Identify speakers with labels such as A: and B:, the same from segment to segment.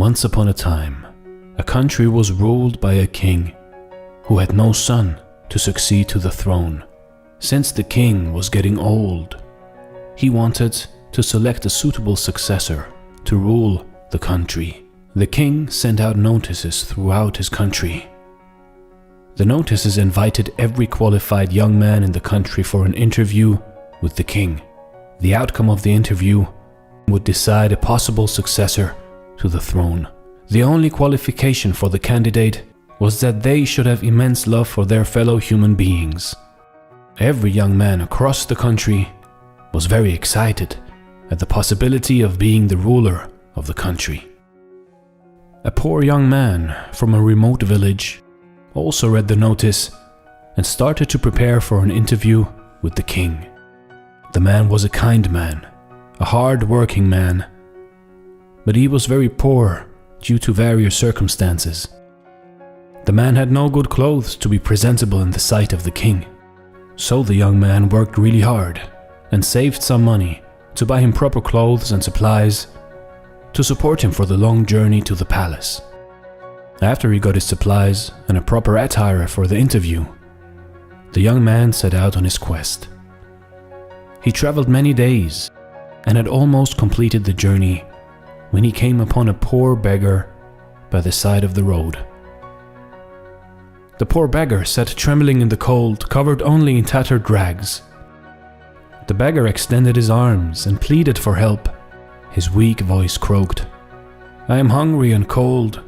A: Once upon a time, a country was ruled by a king who had no son to succeed to the throne. Since the king was getting old, he wanted to select a suitable successor to rule the country. The king sent out notices throughout his country. The notices invited every qualified young man in the country for an interview with the king. The outcome of the interview would decide a possible successor to the throne. The only qualification for the candidate was that they should have immense love for their fellow human beings. Every young man across the country was very excited at the possibility of being the ruler of the country. A poor young man from a remote village also read the notice and started to prepare for an interview with the king. The man was a kind man, a hard-working man, but he was very poor due to various circumstances. The man had no good clothes to be presentable in the sight of the king, so the young man worked really hard and saved some money to buy him proper clothes and supplies to support him for the long journey to the palace. After he got his supplies and a proper attire for the interview, the young man set out on his quest. He traveled many days and had almost completed the journey when he came upon a poor beggar by the side of the road. The poor beggar sat trembling in the cold, covered only in tattered rags. The beggar extended his arms and pleaded for help. His weak voice croaked, "I am hungry and cold.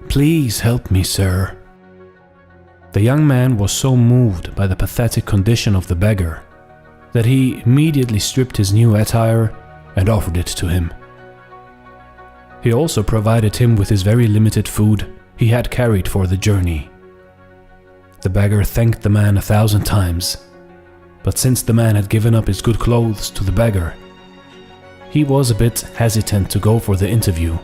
A: Please help me, sir." The young man was so moved by the pathetic condition of the beggar that he immediately stripped his new attire and offered it to him. He also provided him with his very limited food he had carried for the journey. The beggar thanked the man 1,000 times, but since the man had given up his good clothes to the beggar, he was a bit hesitant to go for the interview.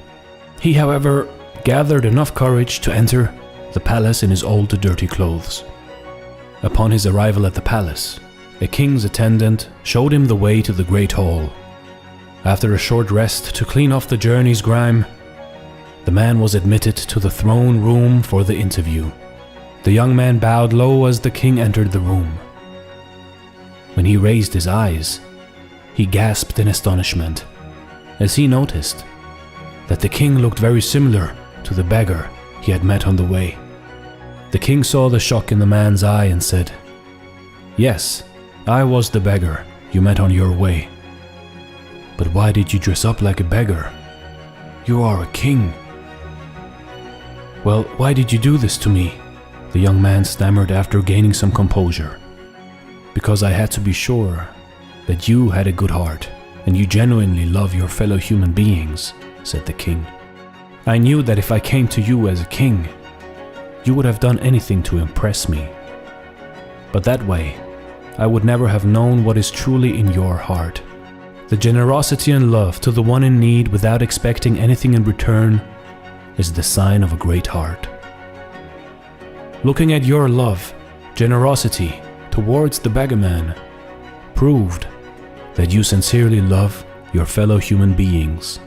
A: He, however, gathered enough courage to enter the palace in his old dirty clothes. Upon his arrival at the palace, a king's attendant showed him the way to the great hall. After a short rest to clean off the journey's grime, the man was admitted to the throne room for the interview. The young man bowed low as the king entered the room. When he raised his eyes, he gasped in astonishment as he noticed that the king looked very similar to the beggar he had met on the way. The king saw the shock in the man's eye and said, "Yes, I was the beggar you met on your way. But why did you dress up like a beggar? You are a king." "Well, why did you do this to me?" the young man stammered after gaining some composure. "Because I had to be sure that you had a good heart and you genuinely love your fellow human beings," said the king. "I knew that if I came to you as a king, you would have done anything to impress me. But that way, I would never have known what is truly in your heart. The generosity and love to the one in need without expecting anything in return is the sign of a great heart. Looking at your love, generosity towards the beggar man proved that you sincerely love your fellow human beings.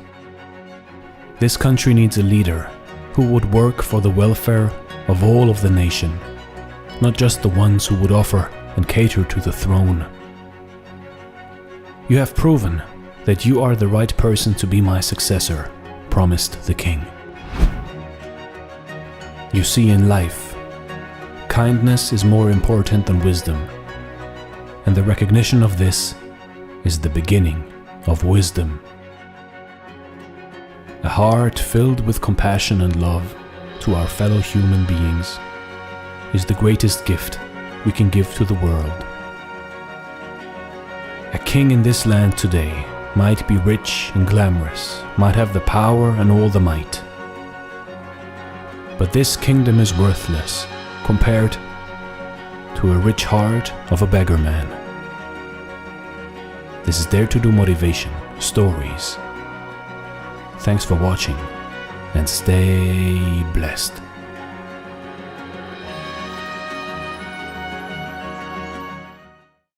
A: This country needs a leader who would work for the welfare of all of the nation, not just the ones who would offer and cater to the throne. You have proven that you are the right person to be my successor," promised the king. You see, in life, kindness is more important than wisdom, and the recognition of this is the beginning of wisdom. A heart filled with compassion and love to our fellow human beings is the greatest gift we can give to the world. A king in this land today might be rich and glamorous, might have the power and all the might, but this kingdom is worthless compared to a rich heart of a beggar man. This is Dare to Do Motivation Stories. Thanks for watching and stay blessed.